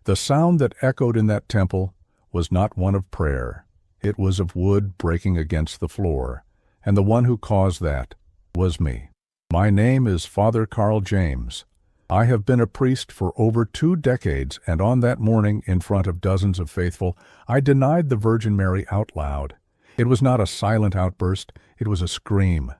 The sound that echoed in that temple was not one of prayer. It was of wood breaking against the floor, and the one who caused that was me. My name is Father Carl James. I have been a priest for over 2 decades, and on that morning, in front of dozens of faithful, I denied the Virgin Mary out loud. It was not a silent outburst, it was a scream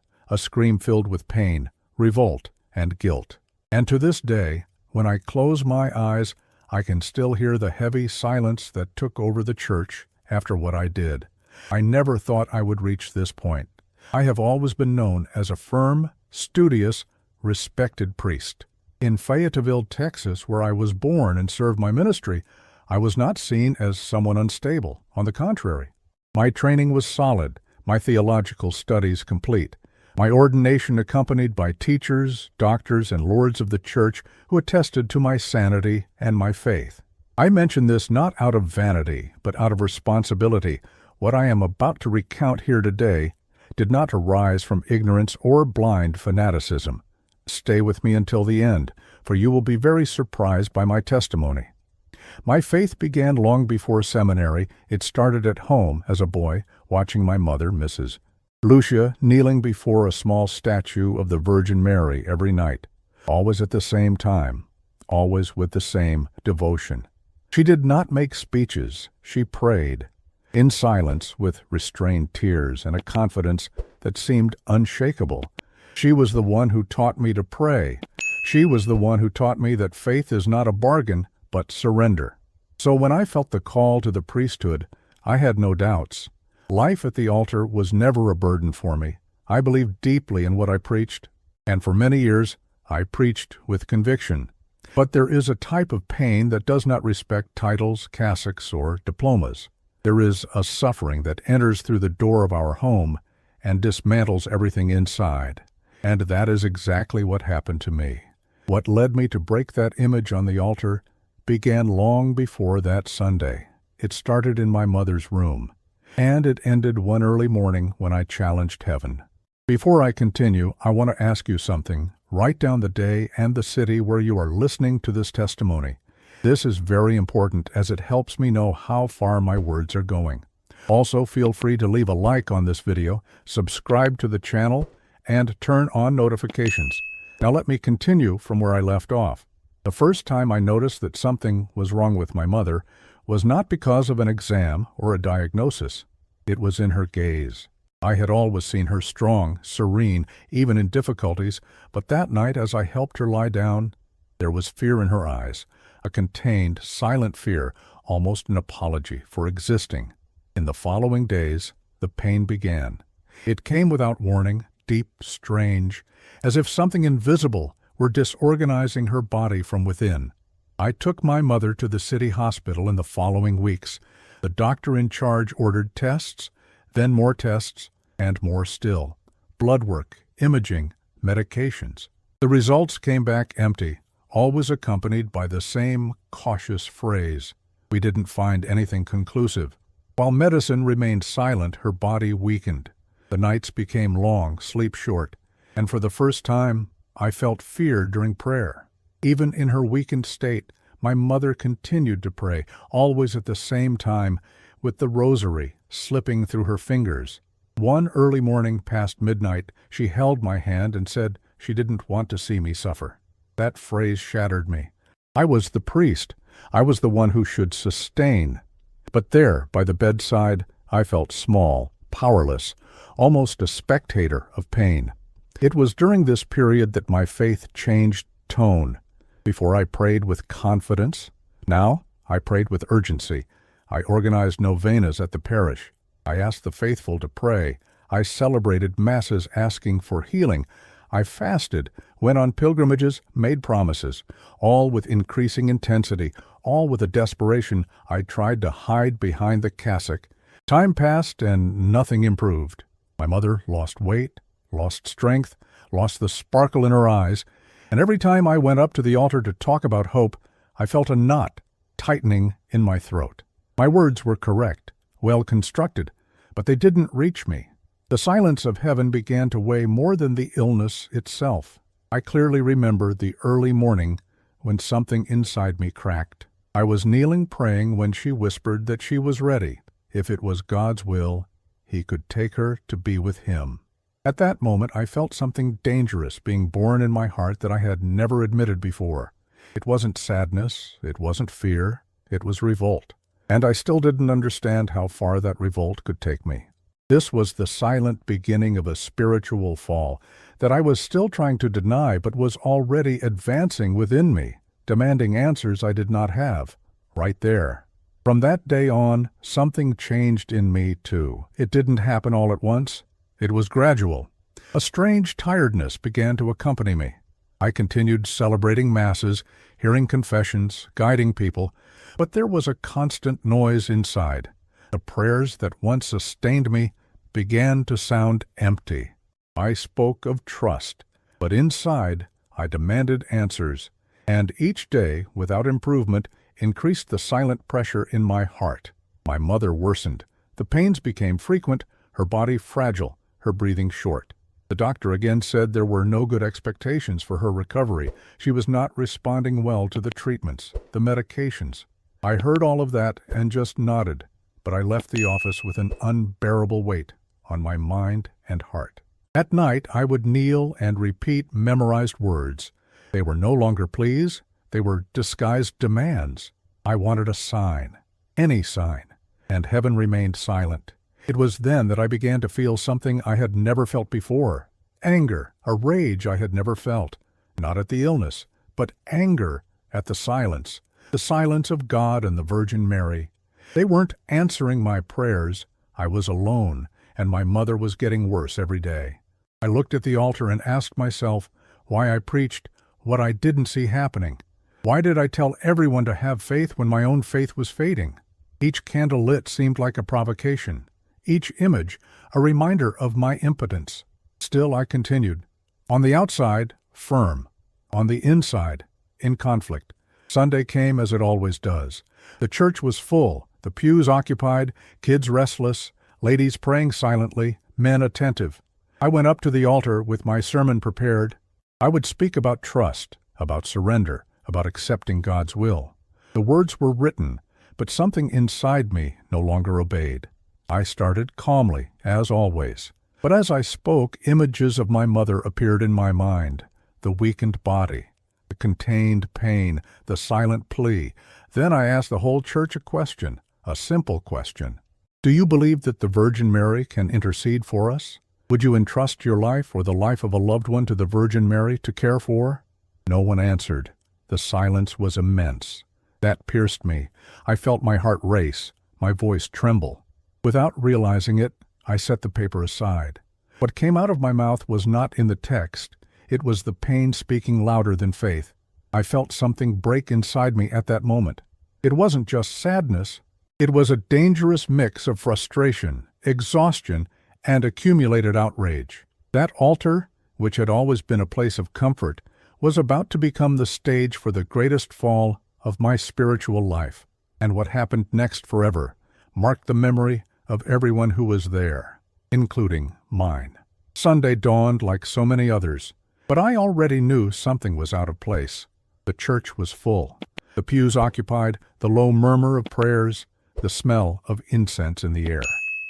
filled with pain, revolt, and guilt. And to this day, when I close my eyes, I can still hear the heavy silence that took over the church after what I did. I never thought I would reach this point. I have always been known as a firm, studious, respected priest. In Fayetteville, Texas, where I was born and served my ministry, I was not seen as someone unstable. On the contrary, my training was solid, my theological studies complete, my ordination accompanied by teachers, doctors, and lords of the church who attested to my sanity and my faith. I mention this not out of vanity, but out of responsibility. What I am about to recount here today did not arise from ignorance or blind fanaticism. Stay with me until the end, for you will be very surprised by my testimony. My faith began long before seminary. It started at home as a boy, watching my mother, Mrs. Lucia, kneeling before a small statue of the Virgin Mary every night, always at the same time, always with the same devotion. She did not make speeches, she prayed, in silence with restrained tears and a confidence that seemed unshakable. She was the one who taught me to pray. She was the one who taught me that faith is not a bargain, but surrender. So when I felt the call to the priesthood, I had no doubts. Life at the altar was never a burden for me. I believed deeply in what I preached, and for many years I preached with conviction. But there is a type of pain that does not respect titles, cassocks, or diplomas. There is a suffering that enters through the door of our home and dismantles everything inside. And that is exactly what happened to me. What led me to break that image on the altar began long before that Sunday. It started in my mother's room, and it ended one early morning when I challenged heaven. Before I continue, I want to ask you something. Write down the day and the city where you are listening to this testimony. This is very important as it helps me know how far my words are going. Also, feel free to leave a like on this video, subscribe to the channel, and turn on notifications. Now let me continue from where I left off. The first time I noticed that something was wrong with my mother was not because of an exam or a diagnosis. It was in her gaze. I had always seen her strong, serene, even in difficulties, but that night as I helped her lie down, there was fear in her eyes, a contained, silent fear, almost an apology for existing. In the following days, the pain began. It came without warning, deep, strange, as if something invisible were disorganizing her body from within. I took my mother to the city hospital in the following weeks. The doctor in charge ordered tests, then more tests, and more still. Blood work, imaging, medications. The results came back empty, always accompanied by the same cautious phrase. We didn't find anything conclusive. While medicine remained silent, her body weakened. The nights became long, sleep short, and for the first time, I felt fear during prayer. Even in her weakened state, my mother continued to pray, always at the same time, with the rosary slipping through her fingers. One early morning past midnight, she held my hand and said she didn't want to see me suffer. That phrase shattered me. I was the priest. I was the one who should sustain. But there, by the bedside, I felt small, powerless, almost a spectator of pain. It was during this period that my faith changed tone. Before I prayed with confidence. Now I prayed with urgency. I organized novenas at the parish. I asked the faithful to pray. I celebrated masses asking for healing. I fasted, went on pilgrimages, made promises, all with increasing intensity, all with a desperation I tried to hide behind the cassock. Time passed and nothing improved. My mother lost weight, lost strength, lost the sparkle in her eyes, and every time I went up to the altar to talk about hope, I felt a knot tightening in my throat. My words were correct, well constructed, but they didn't reach me. The silence of heaven began to weigh more than the illness itself. I clearly remember the early morning when something inside me cracked. I was kneeling praying when she whispered that she was ready. If it was God's will, He could take her to be with Him. At that moment, I felt something dangerous being born in my heart that I had never admitted before. It wasn't sadness, it wasn't fear, it was revolt. And I still didn't understand how far that revolt could take me. This was the silent beginning of a spiritual fall that I was still trying to deny but was already advancing within me, demanding answers I did not have, right there. From that day on, something changed in me too. It didn't happen all at once. It was gradual. A strange tiredness began to accompany me. I continued celebrating masses, hearing confessions, guiding people, but there was a constant noise inside. The prayers that once sustained me began to sound empty. I spoke of trust, but inside I demanded answers, and each day, without improvement, increased the silent pressure in my heart. My mother worsened. The pains became frequent, her body fragile, her breathing short. The doctor again said there were no good expectations for her recovery. She was not responding well to the treatments, the medications. I heard all of that and just nodded, but I left the office with an unbearable weight on my mind and heart. At night, I would kneel and repeat memorized words. They were no longer pleas, they were disguised demands. I wanted a sign, any sign, and heaven remained silent. It was then that I began to feel something I had never felt before. Anger, a rage I had never felt. Not at the illness, but anger at the silence of God and the Virgin Mary. They weren't answering my prayers. I was alone, and my mother was getting worse every day. I looked at the altar and asked myself why I preached what I didn't see happening. Why did I tell everyone to have faith when my own faith was fading? Each candle lit seemed like a provocation. Each image a reminder of my impotence. Still I continued. On the outside, firm. On the inside, in conflict. Sunday came as it always does. The church was full, the pews occupied, kids restless, ladies praying silently, men attentive. I went up to the altar with my sermon prepared. I would speak about trust, about surrender, about accepting God's will. The words were written, but something inside me no longer obeyed. I started calmly, as always. But as I spoke, images of my mother appeared in my mind. The weakened body, the contained pain, the silent plea. Then I asked the whole church a question, a simple question. Do you believe that the Virgin Mary can intercede for us? Would you entrust your life or the life of a loved one to the Virgin Mary to care for? No one answered. The silence was immense. That pierced me. I felt my heart race, my voice tremble. Without realizing it, I set the paper aside. What came out of my mouth was not in the text. It was the pain speaking louder than faith. I felt something break inside me at that moment. It wasn't just sadness. It was a dangerous mix of frustration, exhaustion, and accumulated outrage. That altar, which had always been a place of comfort, was about to become the stage for the greatest fall of my spiritual life. And what happened next forever marked the memory of everyone who was there, including mine. Sunday dawned like so many others, but I already knew something was out of place. The church was full, the pews occupied, the low murmur of prayers, the smell of incense in the air.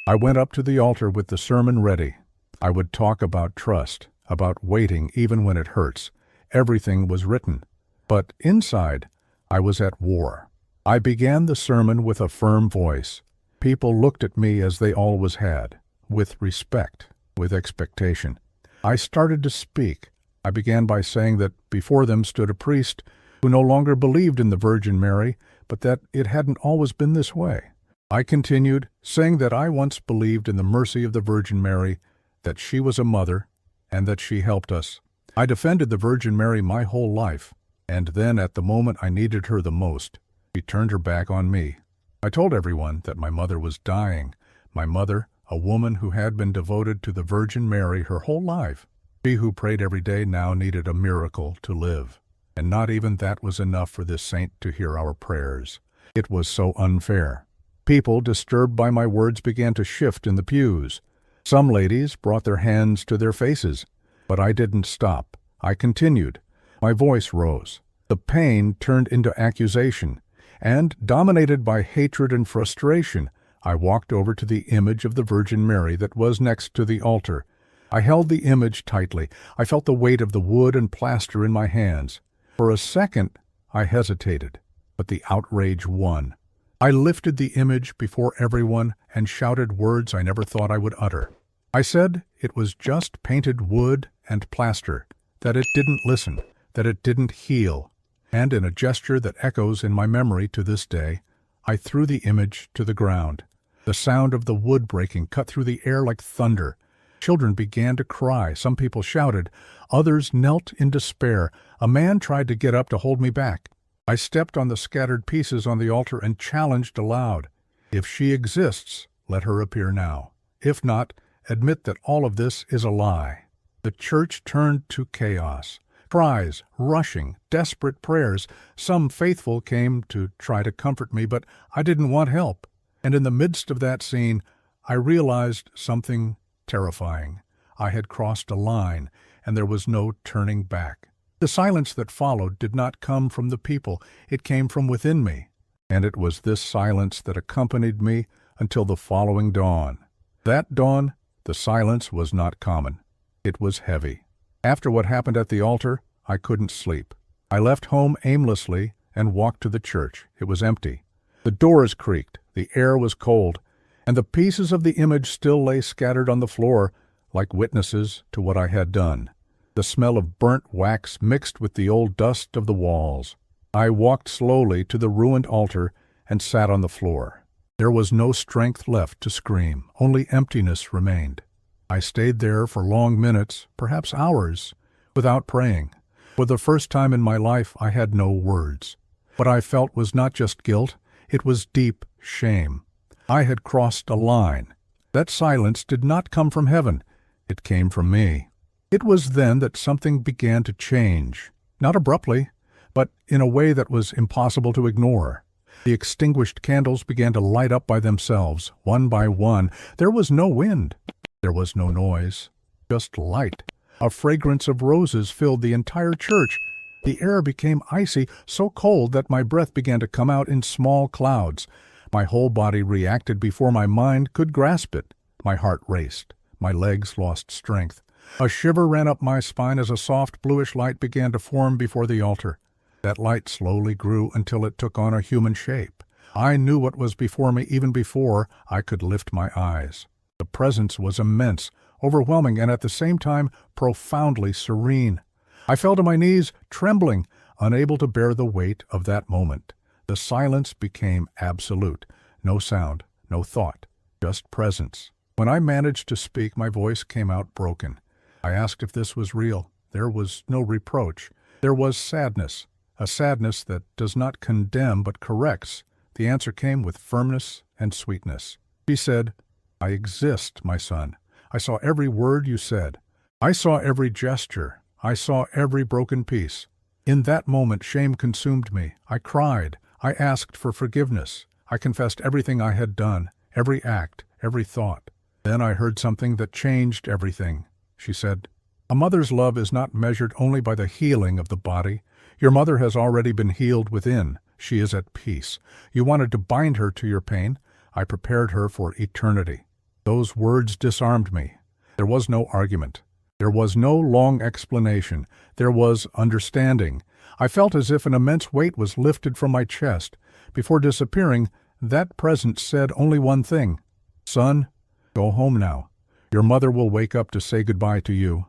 I went up to the altar with the sermon ready. I would talk about trust, about waiting even when it hurts. Everything was written. But inside, I was at war. I began the sermon with a firm voice. People looked at me as they always had, with respect, with expectation. I started to speak. I began by saying that before them stood a priest who no longer believed in the Virgin Mary, but that it hadn't always been this way. I continued, saying that I once believed in the mercy of the Virgin Mary, that she was a mother, and that she helped us. I defended the Virgin Mary my whole life, and then at the moment I needed her the most, she turned her back on me. I told everyone that my mother was dying. My mother, a woman who had been devoted to the Virgin Mary her whole life. She who prayed every day now needed a miracle to live. And not even that was enough for this saint to hear our prayers. It was so unfair. People, disturbed by my words, began to shift in the pews. Some ladies brought their hands to their faces. But I didn't stop. I continued. My voice rose. The pain turned into accusation, and, dominated by hatred and frustration, I walked over to the image of the Virgin Mary that was next to the altar. I held the image tightly. I felt the weight of the wood and plaster in my hands. For a second, I hesitated, but the outrage won. I lifted the image before everyone and shouted words I never thought I would utter. I said it was just painted wood and plaster, that it didn't listen, that it didn't heal, and in a gesture that echoes in my memory to this day, I threw the image to the ground. The sound of the wood breaking cut through the air like thunder. Children began to cry. Some people shouted. Others knelt in despair. A man tried to get up to hold me back. I stepped on the scattered pieces on the altar and challenged aloud, "If she exists, let her appear now. If not, admit that all of this is a lie." The church turned to chaos. Cries, rushing, desperate prayers. Some faithful came to try to comfort me, but I didn't want help. And in the midst of that scene, I realized something terrifying. I had crossed a line, and there was no turning back. The silence that followed did not come from the people. It came from within me. And it was this silence that accompanied me until the following dawn. That dawn, the silence was not common. It was heavy. After what happened at the altar, I couldn't sleep. I left home aimlessly and walked to the church. It was empty. The doors creaked, the air was cold, and the pieces of the image still lay scattered on the floor like witnesses to what I had done. The smell of burnt wax mixed with the old dust of the walls. I walked slowly to the ruined altar and sat on the floor. There was no strength left to scream. Only emptiness remained. I stayed there for long minutes, perhaps hours, without praying. For the first time in my life, I had no words. What I felt was not just guilt, it was deep shame. I had crossed a line. That silence did not come from heaven. It came from me. It was then that something began to change, not abruptly, but in a way that was impossible to ignore. The extinguished candles began to light up by themselves, one by one. There was no wind. There was no noise, just light. A fragrance of roses filled the entire church. The air became icy, so cold that my breath began to come out in small clouds. My whole body reacted before my mind could grasp it. My heart raced. My legs lost strength. A shiver ran up my spine as a soft bluish light began to form before the altar. That light slowly grew until it took on a human shape. I knew what was before me even before I could lift my eyes. The presence was immense, overwhelming, and at the same time profoundly serene. I fell to my knees, trembling, unable to bear the weight of that moment. The silence became absolute. No sound, no thought, just presence. When I managed to speak, my voice came out broken. I asked if this was real. There was no reproach. There was sadness, a sadness that does not condemn but corrects. The answer came with firmness and sweetness. She said, "I exist, my son. I saw every word you said. I saw every gesture. I saw every broken piece." In that moment, shame consumed me. I cried. I asked for forgiveness. I confessed everything I had done, every act, every thought. Then I heard something that changed everything. She said, "A mother's love is not measured only by the healing of the body. Your mother has already been healed within. She is at peace. You wanted to bind her to your pain. I prepared her for eternity." Those words disarmed me. There was no argument. There was no long explanation. There was understanding. I felt as if an immense weight was lifted from my chest. Before disappearing, that presence said only one thing. "Son, go home now. Your mother will wake up to say goodbye to you."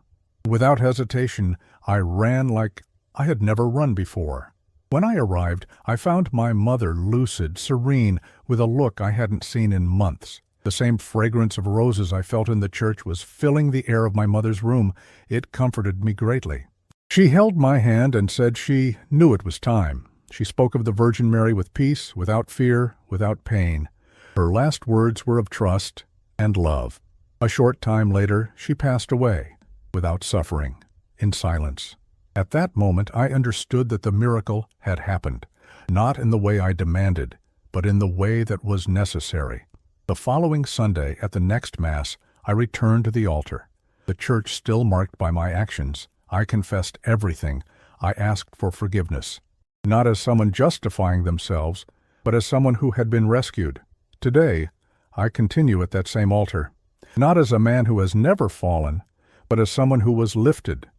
Without hesitation, I ran like I had never run before. When I arrived, I found my mother lucid, serene, with a look I hadn't seen in months. The same fragrance of roses I felt in the church was filling the air of my mother's room. It comforted me greatly. She held my hand and said she knew it was time. She spoke of the Virgin Mary with peace, without fear, without pain. Her last words were of trust and love. A short time later, she passed away, without suffering, in silence. At that moment, I understood that the miracle had happened, not in the way I demanded, but in the way that was necessary. The following Sunday, at the next Mass, I returned to the altar. The church still marked by my actions. I confessed everything. I asked for forgiveness, not as someone justifying themselves, but as someone who had been rescued. Today, I continue at that same altar, not as a man who has never fallen, but as someone who was lifted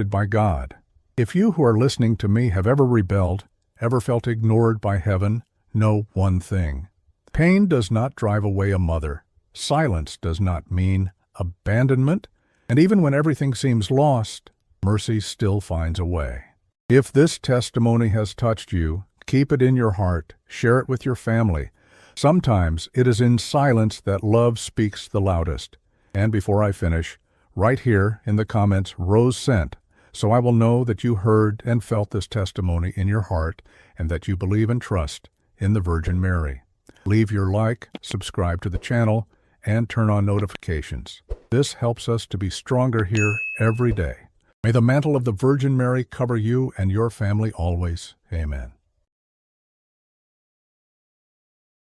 by God. If you who are listening to me have ever rebelled, ever felt ignored by heaven, know one thing. Pain does not drive away a mother. Silence does not mean abandonment. And even when everything seems lost, mercy still finds a way. If this testimony has touched you, keep it in your heart. Share it with your family. Sometimes it is in silence that love speaks the loudest. And before I finish, write here in the comments, Rose sent, so I will know that you heard and felt this testimony in your heart and that you believe and trust in the Virgin Mary. Leave your like, subscribe to the channel, and turn on notifications. This helps us to be stronger here every day. May the mantle of the Virgin Mary cover you and your family always. Amen.